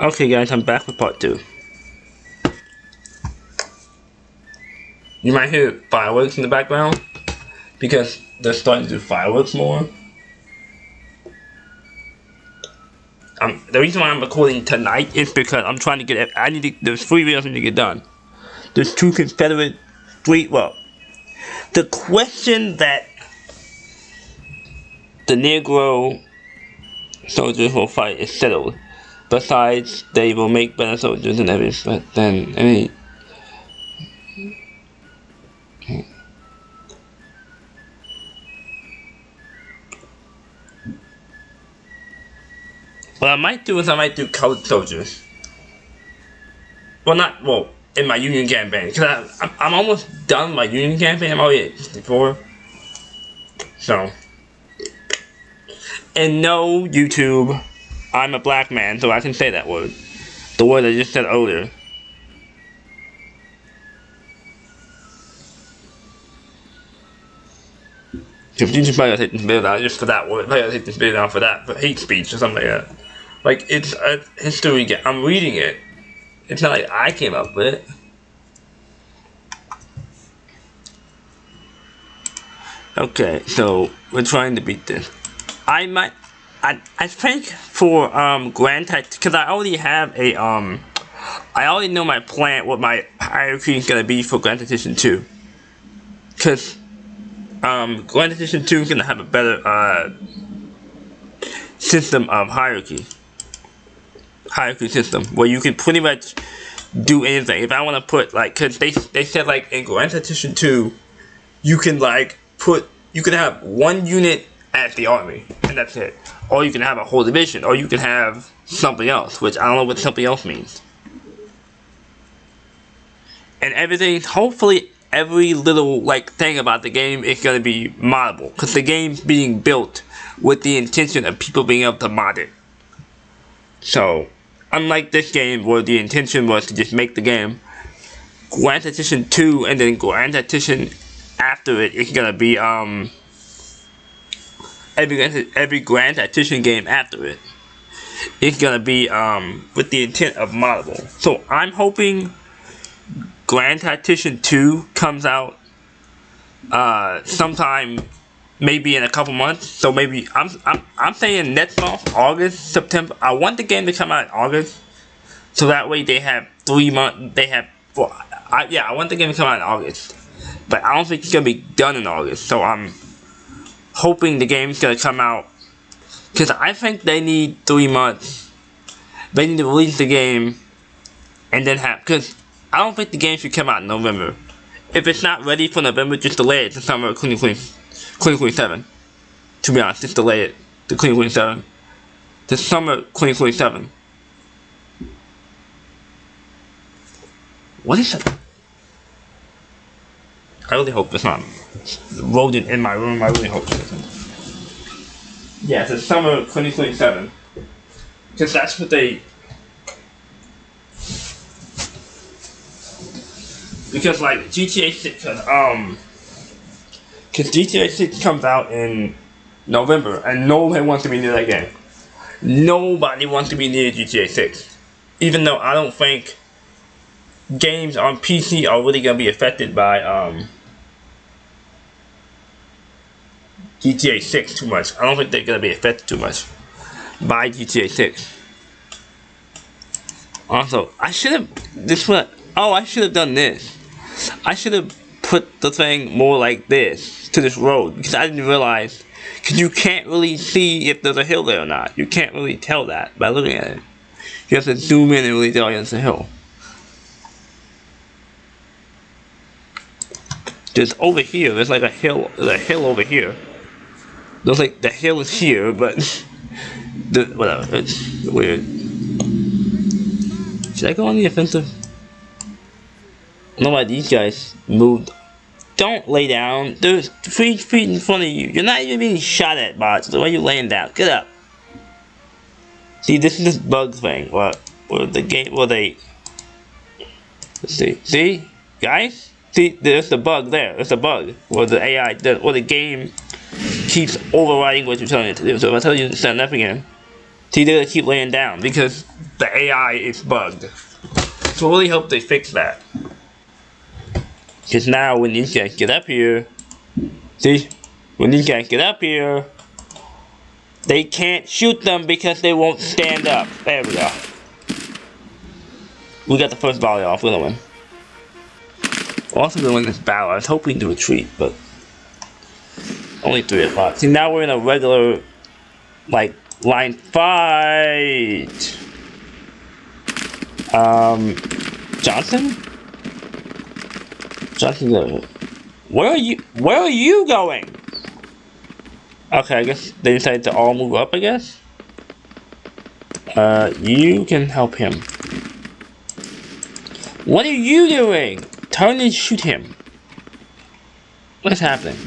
Okay guys, I'm back with part 2. You might hear fireworks in the background because they're starting to do fireworks more. The reason why I'm recording tonight is because I'm trying to get, there's 3 videos I need to get done. There's 2 Confederate the question that the Negro soldiers will fight is settled. Besides, they will make better soldiers and everything. But then, I mean, what I might do is I might do colored soldiers. In my Union campaign, because I'm almost done with my Union campaign. I'm already at 64. So, and no, YouTube, I'm a black man, so I can say that word. The word I just said earlier. If you just might take this video down just for that word, might take this video down for that, for hate speech or something like that. Like, it's a history, I'm reading it. It's not like I came up with it. Okay, so we're trying to beat this. I think for Grand Tactician, because I already have a I already know my plan, what my hierarchy is gonna be for Grand Tactician 2. Because Grand Tactician 2 is gonna have a better system of hierarchy system where you can pretty much do anything. If I want to put because they said in Grand Tactician 2 you can you can have 1 unit as the army and that's it, or you can have a whole division, or you can have something else, which I don't know what something else means. And everything, hopefully every little thing about the game is going to be moddable, because the game's being built with the intention of people being able to mod it. So unlike this game where the intention was to just make the game, Grand Tactician 2 and then Grand Tactician after it is gonna be every Grand Tactician game after it is gonna be with the intent of moddable. So I'm hoping Grand Tactician 2 comes out sometime, maybe in a couple months. So maybe I'm saying next month, August, September. I want the game to come out in August, so that way they have 3 months. They have I want the game to come out in August, but I don't think it's gonna be done in August. So I'm hoping the game's gonna come out, because I think they need 3 months. They need to release the game and then because I don't think the game should come out in November. If it's not ready for November, just delay it to summer of 2027. To be honest, just delay it to 2027. To summer 2027. What is that? I really hope it's not rodent in my room. I really hope it isn't. Yeah, it's the summer of 2027. Because that's what they... Because GTA 6, because GTA 6 comes out in November, and nobody wants to be near that game. Nobody wants to be near GTA 6. Even though I don't think games on PC are really going to be affected by GTA 6 too much. I don't think they're going to be affected too much by GTA 6. Also, I should have done this. I should have put the thing more like this to this road, because I didn't realize, because you can't really see if there's a hill there or not. You can't really tell that by looking at it. You have to zoom in and really tell it's a hill. Just over here, there's a hill. There's a hill over here. There's the hill is here, but whatever. It's weird. Should I go on the offensive? I don't know why these guys moved. Don't lay down. There's 3 feet in front of you. You're not even being shot at, bots. Why are you laying down? Get up. See, this is this bug thing. Where the game, let's see. See, guys. See, there's the bug there. There's the bug where the AI, where the game keeps overriding what you're telling it to do. So if I tell you to stand up again, see, they're gonna keep laying down because the AI is bugged. So I really hope they fix that. Because now when these guys get up here, see, when these guys get up here, they can't shoot them because they won't stand up. There we go. We got the first volley off. We're gonna win. We're also gonna win this battle. I was hoping to retreat, but only 3 o'clock. See, now we're in a regular, like, line fight. Johnson? Johnson, where are you going? Okay, I guess they decided to all move up, I guess. You can help him. What are you doing? Turn and shoot him. What's happening?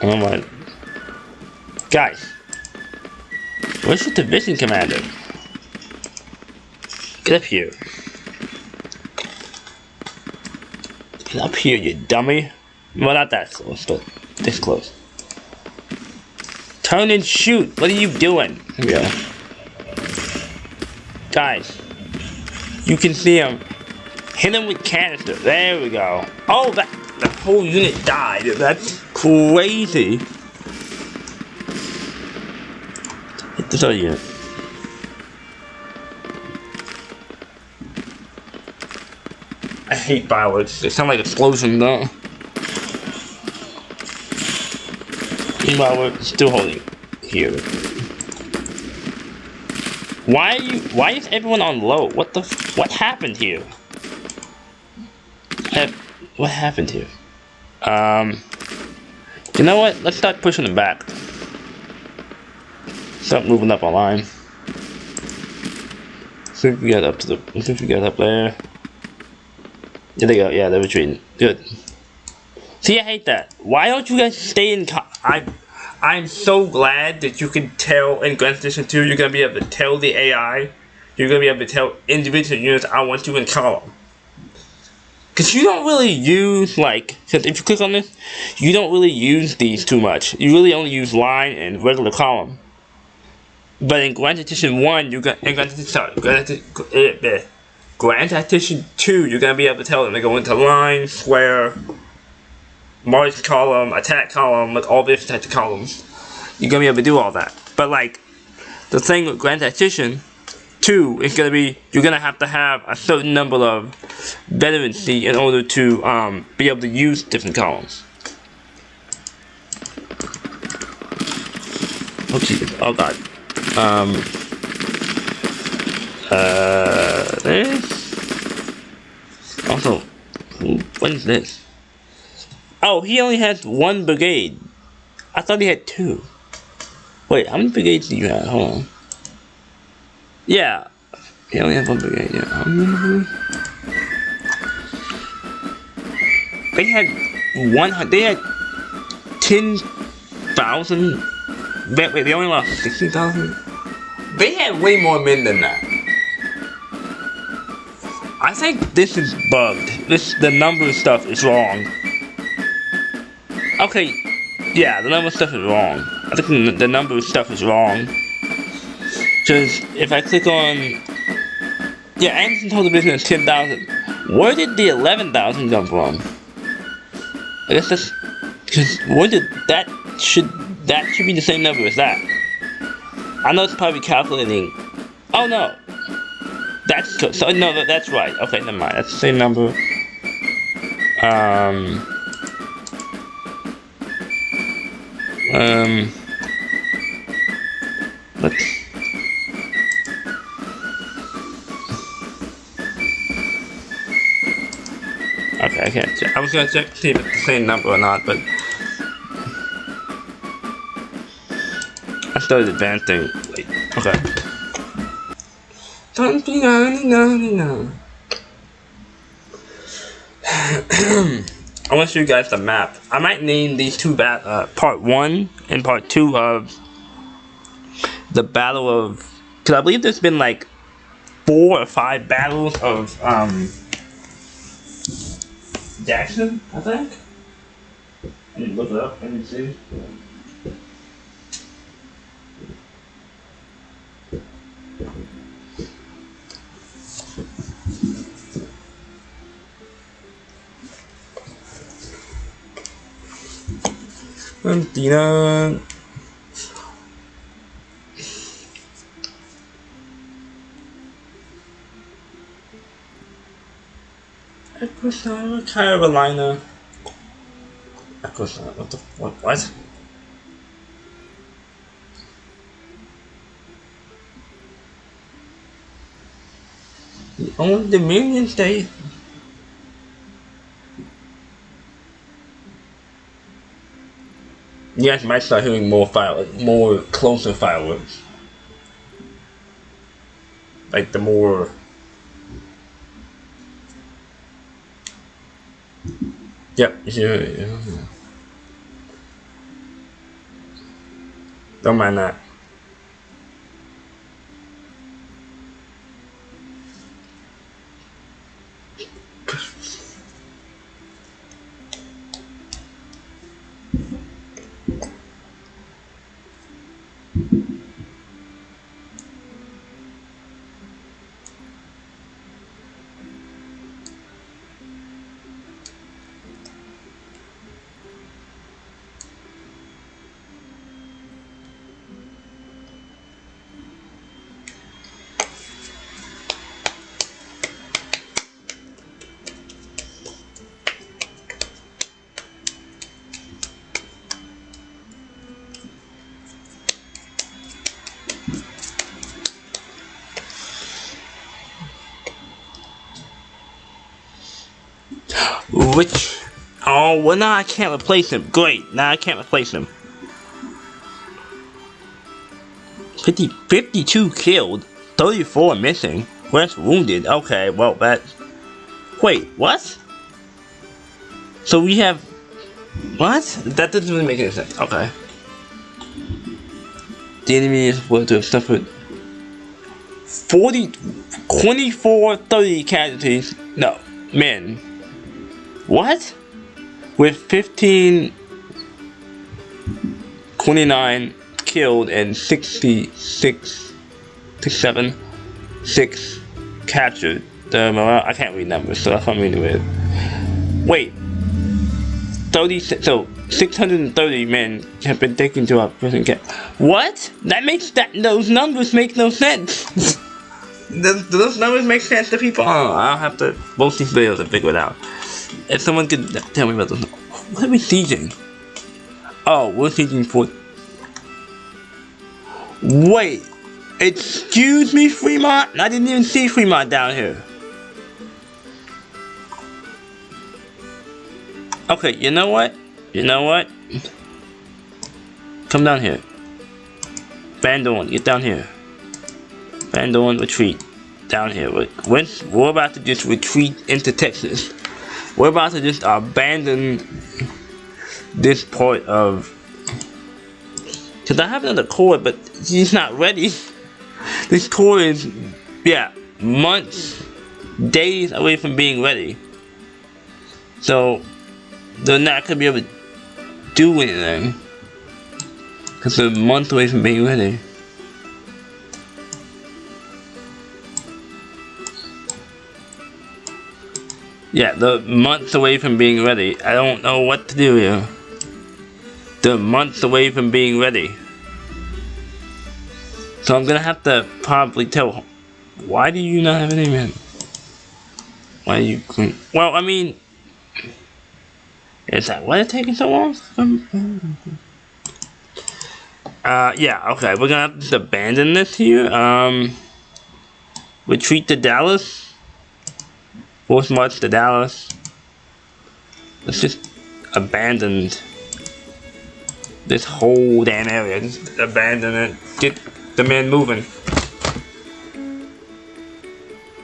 Oh my. Guys. Where's the division commander? Get up here. Get up here, you dummy. Well, not that close, but this close. Turn and shoot. What are you doing? Here we go. Guys. You can see him. Hit him with canister. There we go. Oh, the whole unit died. That's crazy. Hit this other unit. I hate fireworks. They sound like explosions, though. Meanwhile, we're still holding here. Why is everyone on low? What happened here? What happened here? You know what? Let's start pushing them back. Start moving up our line. See if we get up to the. See if we get up there. There they go. Yeah, they're retreating. Good. See, I hate that. Why don't you guys stay in? I'm so glad that you can tell in Grand Edition 2. You're gonna be able to tell the AI. You're gonna be able to tell individual units. I want you in column. Cause you don't really use like. Cause if you click on this, you don't really use these too much. You really only use line and regular column. But in Grand Edition 1, you got in Grand Edition 2, you're gonna be able to tell them they go into line, square, march column, attack column, like all this types of columns. You're gonna be able to do all that. But like the thing with Grand Tactician 2 is gonna be you're gonna have to have a certain number of veterancy in order to be able to use different columns. Oh god. This. Also, what is this? Oh, he only has 1 brigade. I thought he had 2. Wait, how many brigades do you have? Hold on. Yeah, he only has 1 brigade. Yeah, how many? They had 100. They had 10,000. Wait, they only lost 60,000. They had way more men than that. I think this is bugged. The number stuff is wrong. Okay, yeah, the number stuff is wrong. I think the number stuff is wrong. Because if I click on... Yeah, Anderson total division is 10,000. Where did the 11,000 come from? I guess that's... Because where did that... That should be the same number as that. I know it's probably calculating... Oh no! That's... So, no, that's right. Okay, never mind. That's the same number. Let's... Okay, I can't check. I was gonna check to see if it's the same number or not, but... I started advancing. Wait, okay. I want to show you guys the map. I might name these two part 1 and part 2 of the Battle of... Because I believe there's been like 4 or 5 battles of Jackson, I think. Let me look it up. Let me see. Dina. Equusana, Carolina. Equusana, what the fuck? What? The only Dominion state. You guys might start hearing more closer fireworks. Like the more. Yep, yeah. Don't mind that. Which? Oh, well, now I can't replace him. Great, now I can't replace him. 52 killed, 34 missing, rest wounded. Okay, well, that. Wait, what? So we have. What? That doesn't really make any sense. Okay. The enemy is able to have suffered 30 casualties. No, men. What? With 15, 29 killed and 66, 6 captured. I can't read numbers, so that's what I'm reading with. Wait. 630 men have been taken to our prison camp. What? Those numbers make no sense. Do those numbers make sense to people? Oh, I'll have to watch these videos and figure it out. If someone could tell me about those. What are we sieging? Oh, we're sieging for. Wait. Excuse me, Fremont? I didn't even see Fremont down here. Okay, you know what? Come down here. Van Dorn, get down here. Van Dorn, retreat. Down here. We're about to just retreat into Texas. We're about to just abandon this part of. Because I have another core, but he's not ready. This core is, months, days away from being ready. So, they're not going to be able to do anything. Because they're months away from being ready. Yeah, they're months away from being ready. I don't know what to do here. They're months away from being ready. So I'm gonna have to probably tell. Why do you not have any men? Why are you? Well, I mean, is that why it's taking so long? Yeah. Okay, we're gonna have to abandon this here. Retreat to Dallas. Force march to Dallas. Let's just abandon this whole damn area. Just abandon it. Get the men moving.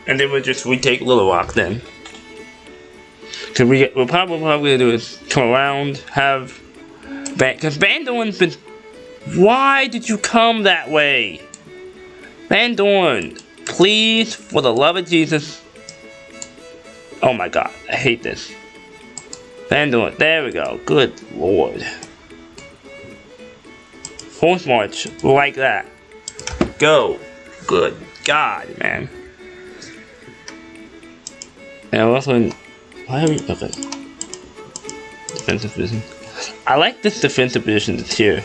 And then we'll just retake Little Rock then. Cause we're probably gonna do is come around, have cause Van Dorn's been. Why did you come that way? Van Dorn, please, for the love of Jesus. Oh my god, I hate this. Vandal, there we go. Good lord. Force march like that. Go. Good God, man. And also, why are we okay? Defensive position. I like this defensive position that's here.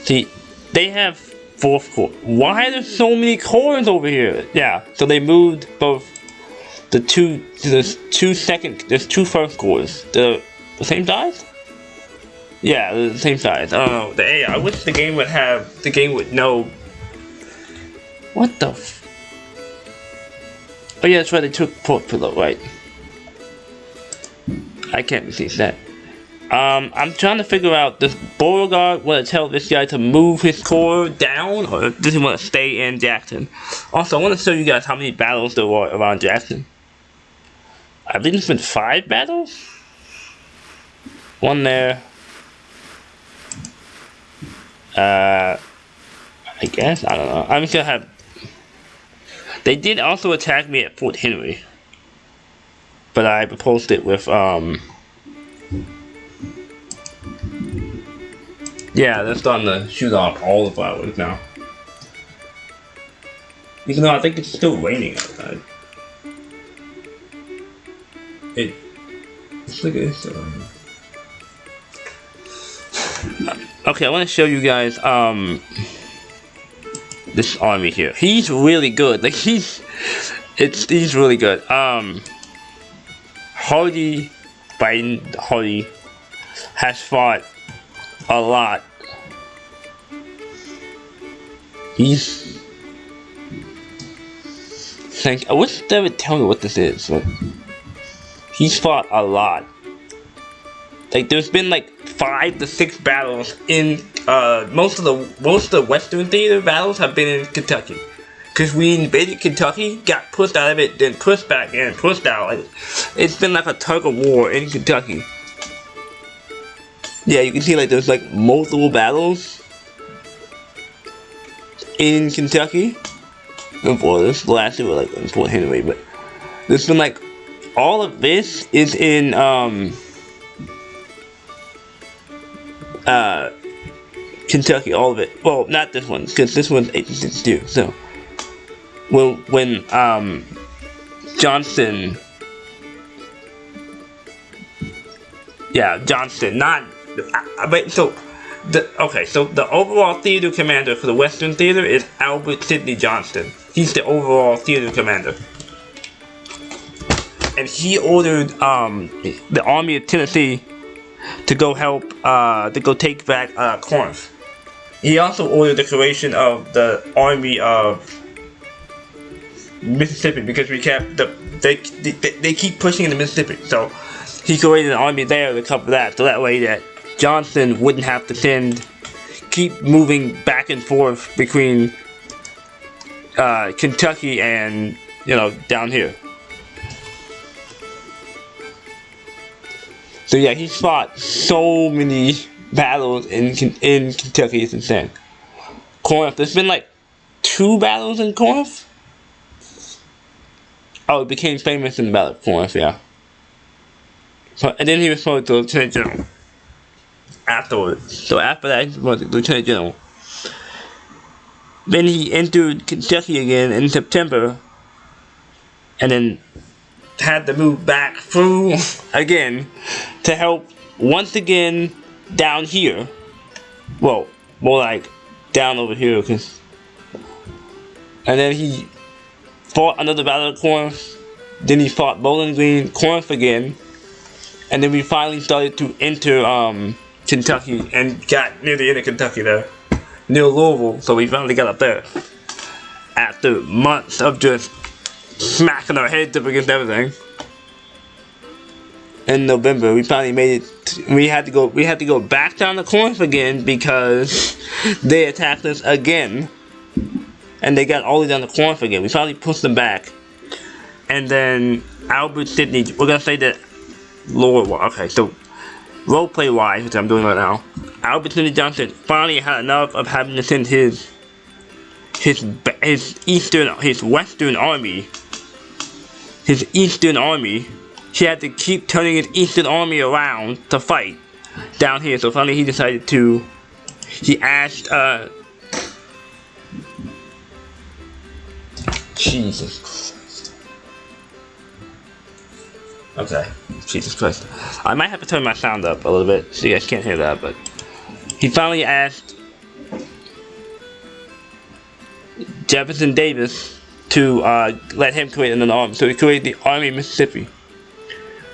See, they have 4th core. Why are there so many cores over here? Yeah, so they moved both there's two first cores. The same size? Yeah, they're the same size. I don't know. The AI. I wish the game would know. What the f. Oh yeah, that's right, they took Port Pillow, right. I can't see that. I'm trying to figure out, does Beauregard want to tell this guy to move his core down, or does he want to stay in Jackson? Also, I want to show you guys how many battles there were around Jackson. I believe it's been 5 battles? 1 there. I guess, I don't know. I'm just gonna have... They did also attack me at Fort Henry. But I proposed it with, yeah, they're starting to shoot off all the fireworks now. Even though I think it's still raining outside. It's like it's okay, I want to show you guys, this army here. He's really good. Like, he's really good. Biden Hardy has fought a lot. I wish they would tell me what this is, but he's fought a lot. Like, there's been like 5 to 6 battles in most of the Western Theater battles have been in Kentucky. Cause we invaded Kentucky, got pushed out of it, then pushed back in, pushed out. Like, it's been like a tug of war in Kentucky. Yeah, you can see like there's like multiple battles in Kentucky. And for this, the last two were like in Fort Henry, but there's been like all of this is in Kentucky, all of it. Well, not this one, because this one's 1862. So when Johnston, yeah, Johnston, not. But so the overall theater commander for the Western Theater is Albert Sidney Johnston. He's the overall theater commander, and he ordered the Army of Tennessee to go help to go take back Corinth. He also ordered the creation of the Army of Mississippi because we kept they keep pushing into Mississippi, so he created an army there to cover that, so that way that Johnson wouldn't have to keep moving back and forth between Kentucky and, you know, down here. So yeah, he's fought so many battles in Kentucky, it's insane. Corinth, there's been like 2 battles in Corinth. Oh, it became famous in the Battle of Corinth, yeah. And then he was promoted to Lieutenant General afterwards. So after that, he was promoted to Lieutenant General. Then he entered Kentucky again in September, and then had to move back through again to help once again down here. Well, more like down over here, and then he fought another Battle of Corinth. Then he fought Bowling Green, Corinth again, and then we finally started to enter Kentucky and got near the end of Kentucky there, near Louisville. So we finally got up there after months of just smacking our heads up against everything. In November, we finally made it. We had to go back down to Corinth again because they attacked us again. And they got all the way down to Corinth again. We finally pushed them back. And then Albert Sidney, we're gonna say that okay, so roleplay wise, which I'm doing right now, Albert Sidney Johnson finally had enough of having to send his Western army he had to keep turning his Eastern Army around to fight down here. So finally he decided to, he asked, Jesus Christ. Okay, Jesus Christ. I might have to turn my sound up a little bit so you guys can't hear that, but he finally asked Jefferson Davis to let him create an army. So he created the Army of Mississippi.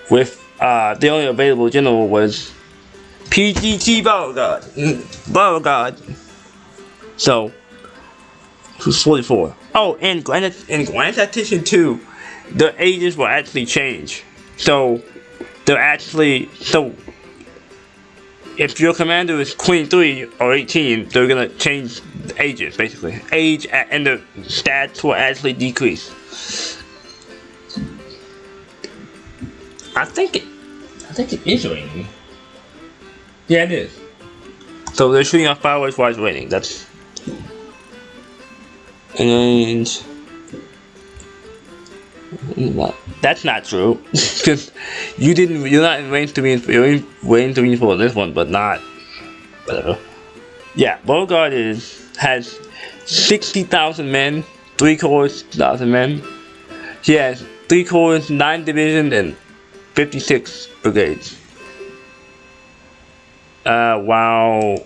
With the only available general was PGT Beauregard. So who's 44? Oh, and Grand Tactician 2, the ages will actually change. So they're actually, so if your commander is 23 or 18, they're gonna change the ages basically. Age and the stats will actually decrease. I think it is raining. Yeah, it is. So they're shooting off fireworks while it's raining. That's not true. Because you're not in range to be you're in range to be for this one, but not whatever. Yeah, Beauregard has 60,000 men, 3 corps, 1,000 men. He has 3 corps, 9 divisions, and 56 brigades. While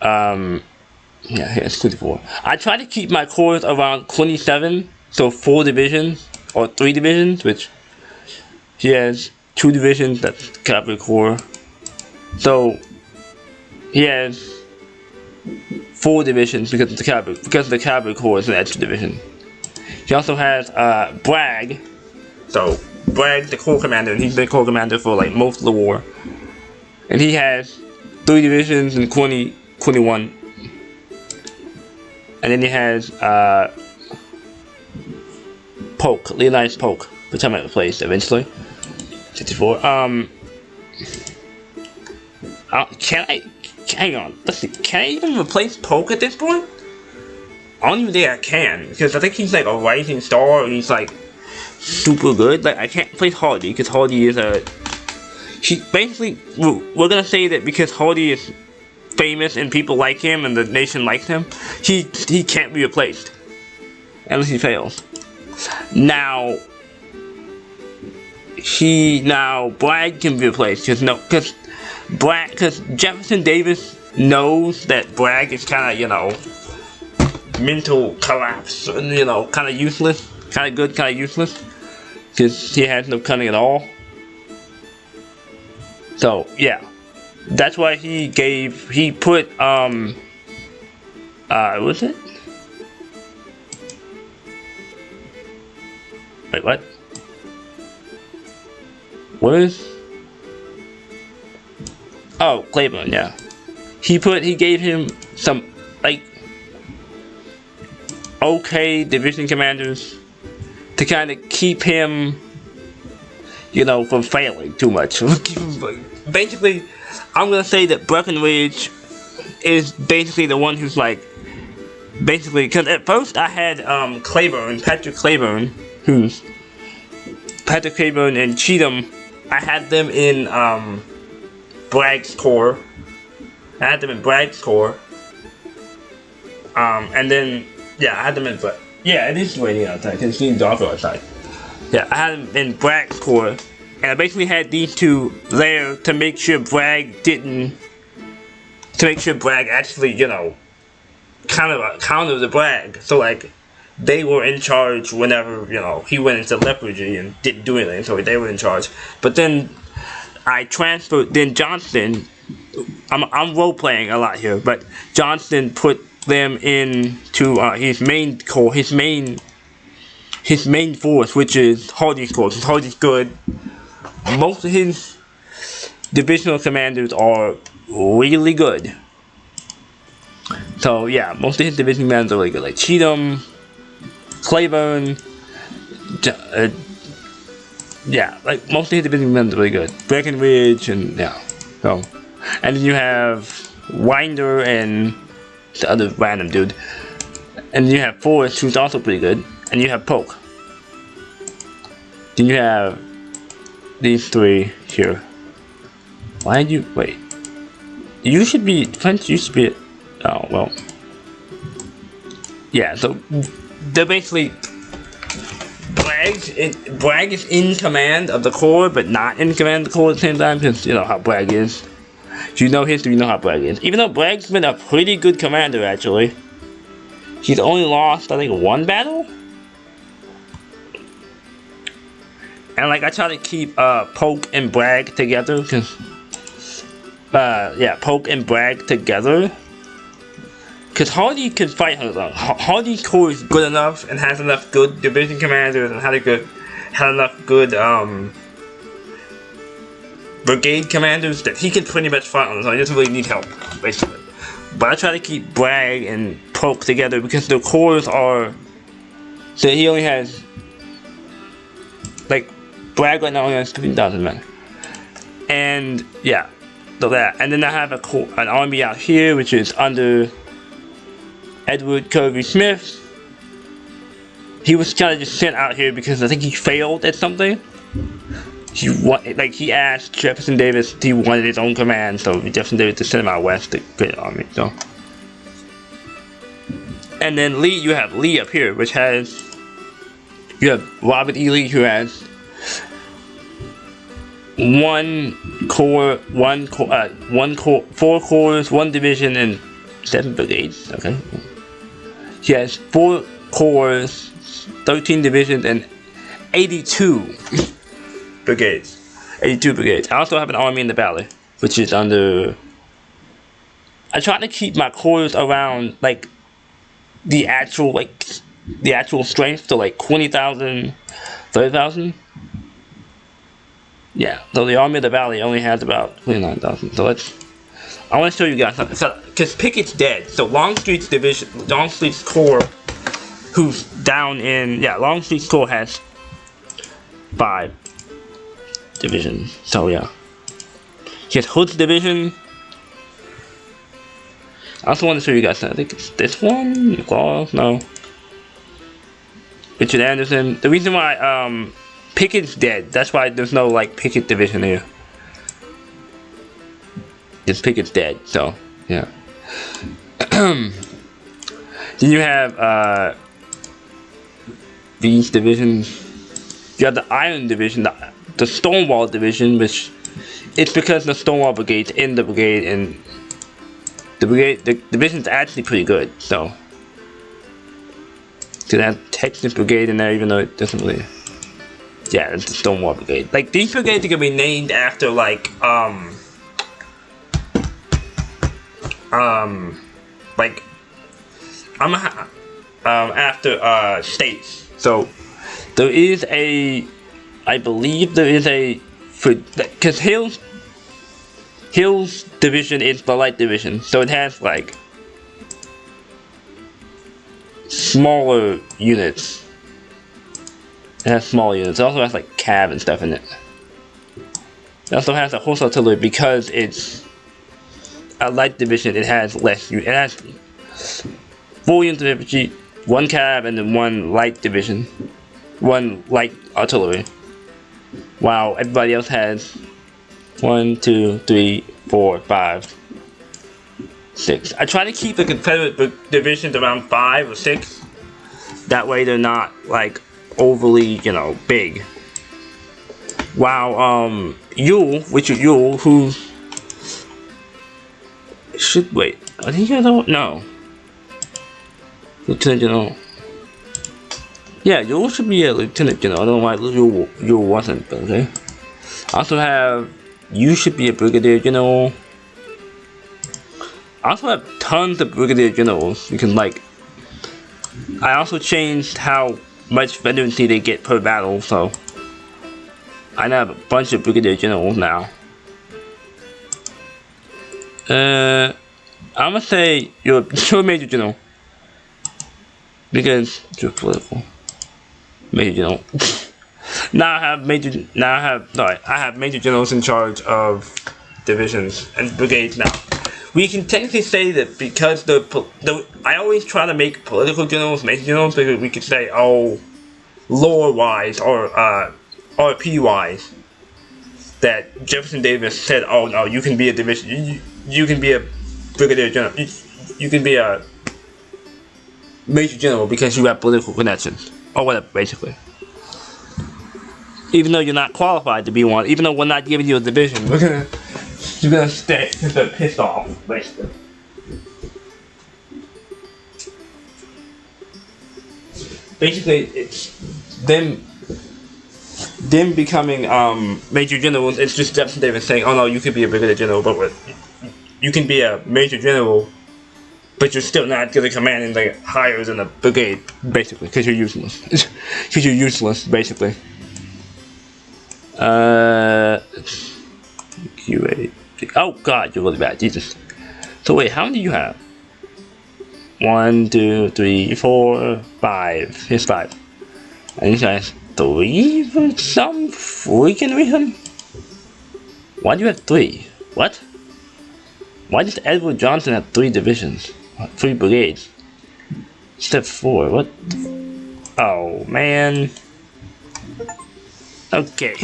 yeah, it's 24. I try to keep my corps around 27, so 4 divisions or 3 divisions, which he has 2 divisions. That's cavalry corps. So he has 4 divisions because of the cavalry corps is an extra division. He also has Bragg. So Bragg, the corps commander, and he's been corps commander for like most of the war. And he has 3 divisions and 21. And then he has Polk, Leonidas Polk, which I might replace eventually. 54. Hang on, let's see, can I even replace Polk at this point? I don't even think I can, because I think he's like a rising star, and he's like super good. Like, I can't replace Hardy, because Hardy is basically, we're gonna say that because Hardy is famous and people like him and the nation likes him, he can't be replaced unless he fails. Now Bragg can be replaced because Jefferson Davis knows that Bragg is kind of mental collapse, kind of useless, kind of good, kind of useless, because he has no cunning at all. So yeah, that's why he put what was it? Wait, what? What is? Oh, Claiborne, yeah. He gave him some like okay division commanders to kind of keep him, from failing too much. Basically, I'm gonna say that Breckinridge is basically the one who's because at first I had Patrick Claiborne and Cheatham. I had them in Bragg's corps. And then I had them in it is raining outside because it's getting darker outside. Yeah, I had them in Bragg's corps. And I basically had these two there to make sure Bragg actually, kind of counter the Bragg. So they were in charge whenever, he went into lethargy and didn't do anything, so they were in charge. But then I transferred, then Johnston, I'm role-playing a lot here, but Johnston put them into his main corps, his main force, which is Hardy's corps. Hardy's good. Most of his divisional commanders are really good. So yeah, most of his division commanders are really good, like Cheatham, Claiborne, most of his division commanders are really good. Breckinridge and and then you have Winder and the other random dude, and then you have Forrest, who's also pretty good, and you have Polk. Then you have these three here. Why did you wait? You should be French. You should be. Oh well. Yeah. So they're basically Bragg is in command of the Corps, but not in command of the Corps at the same time, because you know how Bragg is. If you know history, you know how Bragg is. Even though Bragg's been a pretty good commander, actually. He's only lost, I think, one battle? And like, I try to keep Polk and Bragg together, because... yeah, Polk and Bragg together. Because Hardy can fight her alone. Hardy's Corps is good enough and has enough good division commanders and had enough good brigade commanders that he can pretty much fight on his own. He doesn't really need help, basically. But I try to keep Bragg and Polk together because their Corps are... So he only has... Like, Bragg right now only has 15,000 men. And, yeah. So that. And then I have an army out here, which is under... Edward Kirby Smith. He was kind of just sent out here because I think he failed at something. He asked Jefferson Davis he wanted his own command, so Jefferson Davis just sent him out west to create an army. So, and then Lee, you have Lee up here, which has you have Robert E. Lee, who has 4 corps, 1 division, and 7 brigades. Okay. He has 4 corps, 13 divisions, and 82 brigades. 82 brigades. I also have an army in the valley, which is under... I try to keep my corps around, like, the actual strength, so like 20,000, 30,000. Yeah, so the army of the valley only has about 29,000, so let's... I want to show you guys something. Because Pickett's dead. So Longstreet's Corps, who's down in... Yeah, Longstreet's Corps has 5 divisions. So, yeah. He has Hood's division. I also want to show you guys something. I think it's this one? No. Richard Anderson. The reason why Pickett's dead, that's why there's no, like, Pickett division here. Just Pickett's dead, so yeah. Then you have these divisions. You have the Iron Division, the Stonewall Division, which it's because the Stonewall Brigade's in the brigade, and the division's actually pretty good. So they have Texas Brigade in there, even though it doesn't really. Yeah, it's the Stonewall Brigade. Like these brigades are gonna be named after after states. So there is I believe there is because Hill's division is the light division, so it has like smaller units. It has smaller units. It also has like cav and stuff in it. It also has a horse artillery because it's a light division. It has less. It has 4 units of infantry, 1 cav, and then 1 light division, 1 light artillery. While everybody else has 1, 2, 3, 4, 5, 6. I try to keep the Confederate divisions around 5 or 6. That way they're not like overly, big. While Richard Ewell, who should wait. I think I don't know. Lieutenant General. Yeah, Ewell should be a Lieutenant General. I don't know why Ewell wasn't, but okay. I also have you should be a Brigadier General. I also have tons of Brigadier Generals. You can I also changed how much veterancy they get per battle, so I now have a bunch of Brigadier Generals now. I'm gonna say you're a Major General. Because you're political. Major General. I have Major Generals in charge of divisions and brigades now. We can technically say that because I always try to make political generals Major Generals, because we could say, lore wise or RP wise, that Jefferson Davis said, "Oh no, you can be a division. You can be a brigadier general. You can be a major general because you have political connections or whatever." Basically, even though you're not qualified to be one, even though we're not giving you a division, you're gonna stay pissed off, basically. Basically, it's them becoming major generals. It's just Jefferson Davis saying, "Oh no, you could be a brigadier general, but you can be a major general, but you're still not gonna command in the higher than a brigade, basically, because you're useless. Because you're useless, basically." QA. Oh God, you're really bad, Jesus. So wait, how many do you have? 1, 2, 3, 4, 5. Here's 5. And this guy has 3 for some freaking reason? Why do you have 3? What? Why does Edward Johnson have 3 divisions? 3 brigades? Step 4, what? Oh, man. Okay.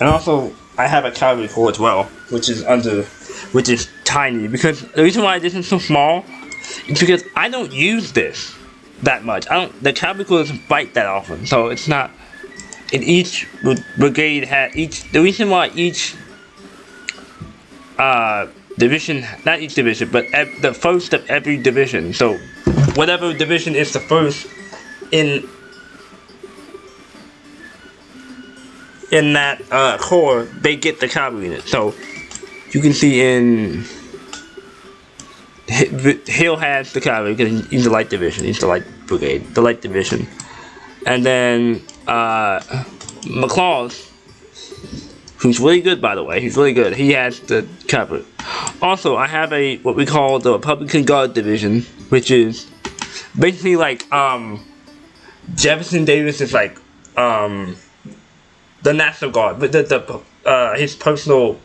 And also, I have a cavalry corps as well, which is tiny, because the reason why this is so small is because I don't use this that much. The cavalry corps doesn't fight that often, so it's not. In each brigade the reason why each division, not each division, but the first of every division. So whatever division is the first in that corps, they get the cavalry unit. So you can see in Hill has the cavalry because he's the light division. He's the light brigade, the light division. And then McLaws, who's really good, by the way. He's really good. He has the cavalry. Also, I have what we call the Republican Guard division, which is basically like Jefferson Davis is like the National Guard, but his personal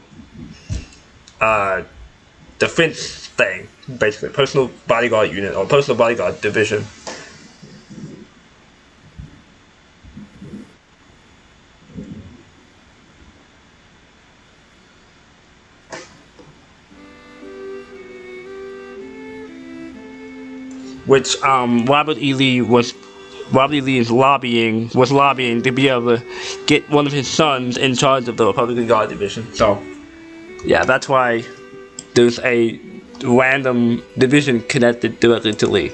defense thing, basically personal bodyguard unit or personal bodyguard division. Which Robert E. Lee was lobbying to be able to get one of his sons in charge of the Republican Guard division. So yeah, that's why there's a random division connected directly to Lee.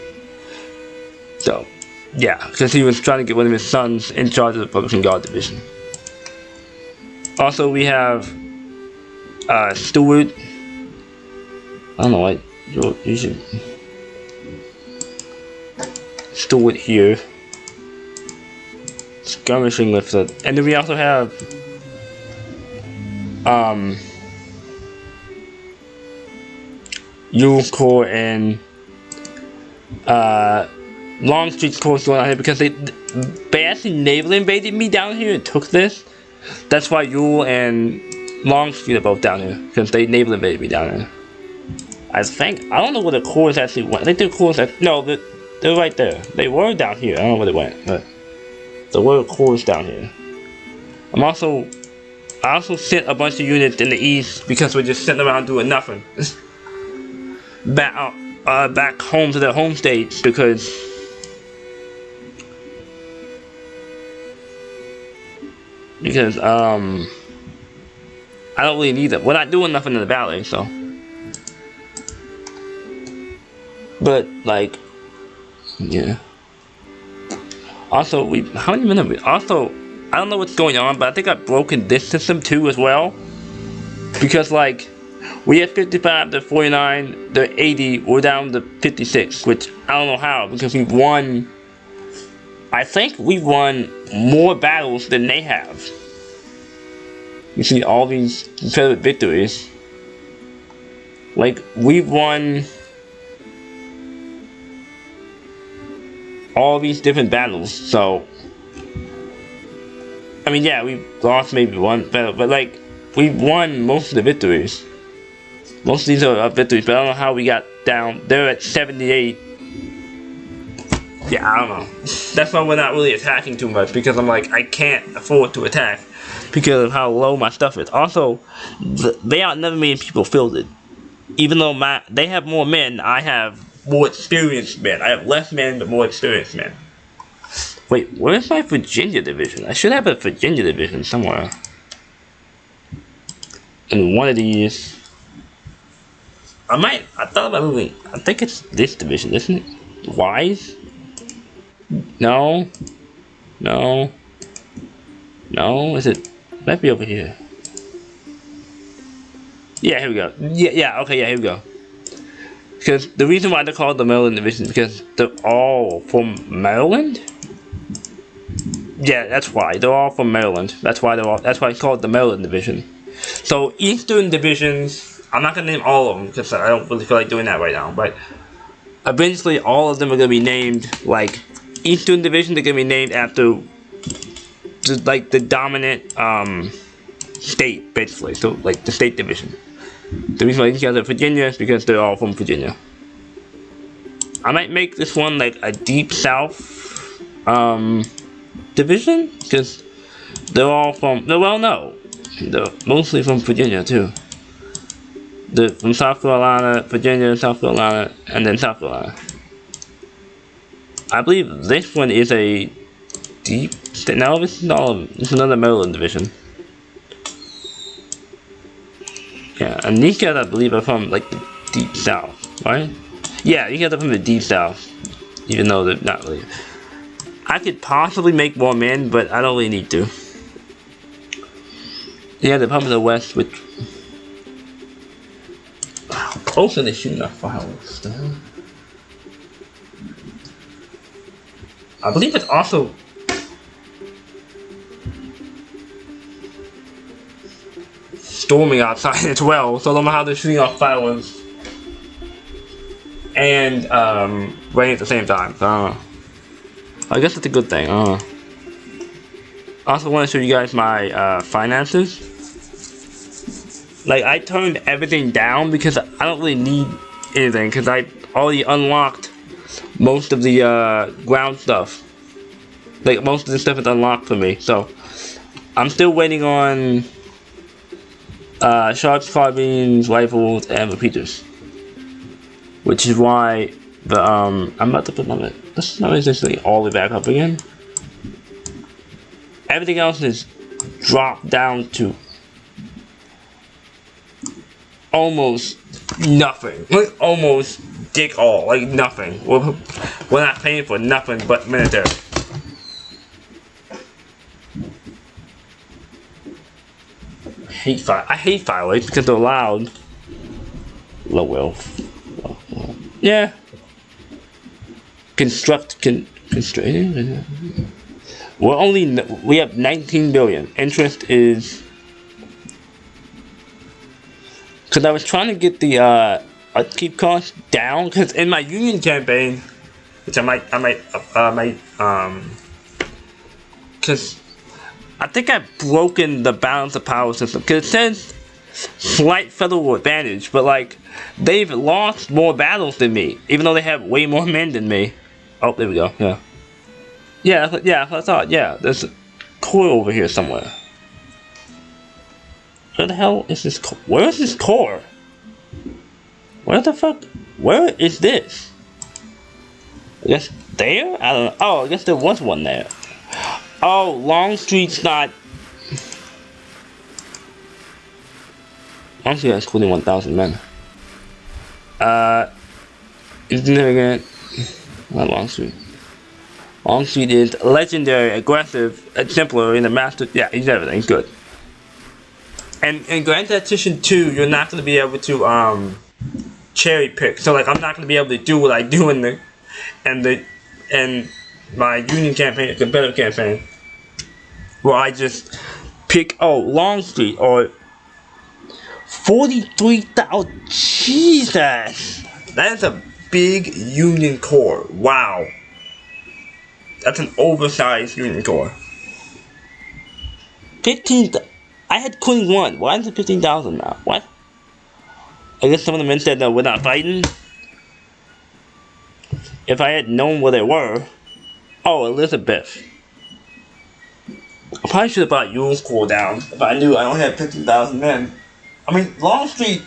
So yeah, because he was trying to get one of his sons in charge of the Republican Guard division. Also, we have Stewart. I don't know what you should. Stewart here, skirmishing with the, and then we also have Ewell's Corps and Longstreet's Corps going on here because they actually naval invaded me down here and took this. That's why Ewell and Longstreet are both down here, because they naval invaded me down here. I don't know where the corps actually went. I think the corps they're right there. They were down here. I don't know where they went, but there were corps down here. I also sent a bunch of units in the east because we're just sitting around doing nothing. Back home to their home states because I don't really need them. We're not doing nothing in the valley, so. But like. Yeah. Also, how many minutes? Also, I don't know what's going on, but I think I've broken this system too as well. Because like, we had 55 to 49, to 80, we're down to 56, which I don't know how, because we've won. I think we've won more battles than they have. You see all these Confederate victories. Like, we've won all these different battles, so I mean, yeah, we lost maybe one battle, but like, we won most of the victories. Most of these are victories, but I don't know how we got down. They're at 78. Yeah, I don't know. That's why we're not really attacking too much, because I'm like, I can't afford to attack because of how low my stuff is. Also, they outnumber me and people fielded. Even though they have more men, I have more experienced men. I have less men, but more experienced men. Wait, where's my Virginia division? I should have a Virginia division somewhere. In one of these. I thought about moving. I think it's this division, isn't it? Wise? No. No. No, is it? Might be over here. Yeah, here we go. Yeah, okay, yeah, here we go. Because the reason why they're called the Maryland Division is because they're all from Maryland? Yeah, that's why. They're all from Maryland. That's why it's called the Maryland Division. So, Eastern Divisions, I'm not going to name all of them because I don't really feel like doing that right now, but eventually all of them are going to be named, like, Eastern Division, they're going to be named after, the dominant, state, basically. So, like, the state division. The reason why these guys are Virginia is because they're all from Virginia. I might make this one, like, a Deep South, division, because they're all from, well, no. They're mostly from Virginia, too. They're from South Carolina, Virginia, South Carolina, and then South Carolina. I believe this one is a deep... No, this is another Maryland division. Yeah, and these guys, I believe, are from, like, the Deep South, right? Yeah, these guys are from the Deep South. Even though they're not really... I could possibly make more men, but I don't really need to. Yeah, they're from the West, which... Wow, close are they shooting our fireworks? I believe it's also... storming outside as well, so I don't know how they're shooting off fireworks and rain at the same time. So I don't know. I guess that's a good thing. I also want to show you guys my finances. Like, I turned everything down because I don't really need anything, because I already unlocked most of the ground stuff. Like, most of the stuff is unlocked for me, so I'm still waiting on sharps, carbines, rifles, and repeaters. Which is why the I'm about to put this number is actually all the way back up again. Everything else is dropped down to almost nothing. Like, almost dick all, like nothing. We're not paying for nothing but military. I hate fireworks because they're loud. Low wealth. Yeah. We have 19 billion. Interest is... Because I was trying to get the upkeep cost down, because in my union campaign, which I might, because I think I've broken the balance of power system, because it says slight federal advantage, but like, they've lost more battles than me, even though they have way more men than me. Oh, there we go, yeah. Yeah, I thought, yeah, there's a core over here somewhere. Where the hell is this core? Where is this core? Where the fuck? Where is this? I guess there? I don't know. Oh, I guess there was one there. Oh, Longstreet's not... Longstreet has 21,000 men. Insignificant. Not Longstreet. Longstreet is legendary, aggressive, exemplary, and the master... Yeah, he's everything. Good. And in Grand Tactician 2, you're not going to be able to cherry pick. So like, I'm not going to be able to do what I do in my union campaign, competitive campaign, where I just pick Longstreet or 43,000. Jesus, that's a big union corps. Wow, that's an oversized union corps. 15,000. I had 21. Why is it 15,000 now? What? I guess some of the men said that we're not fighting. If I had known where they were. Oh, Elizabeth. I probably should have bought Yule's cooldown if I knew I only had 50,000 men. I mean, Longstreet,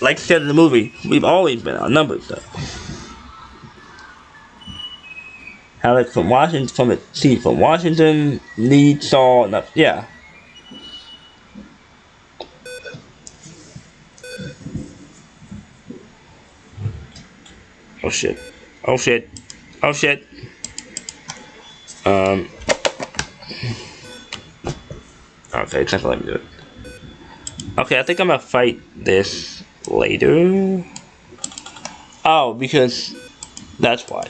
like I said in the movie, we've always been outnumbered, though. Halleck from Washington, Meade, Saul, yeah. Oh shit. Oh shit. Oh shit. Okay, it's not gonna let me do it. Okay, I think I'm gonna fight this later. Oh, because that's why.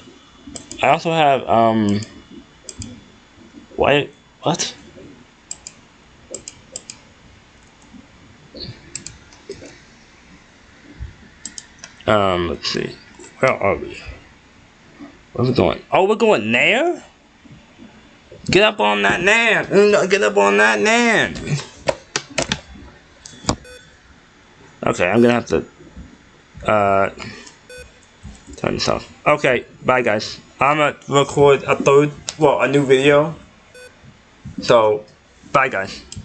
I also have what? Let's see. Where are we? Where are we going? Oh, we're going there? Get up on that nan! Get up on that nan! Okay, I'm gonna have to turn this off. Okay, bye guys. I'm gonna record a new video. So, bye guys.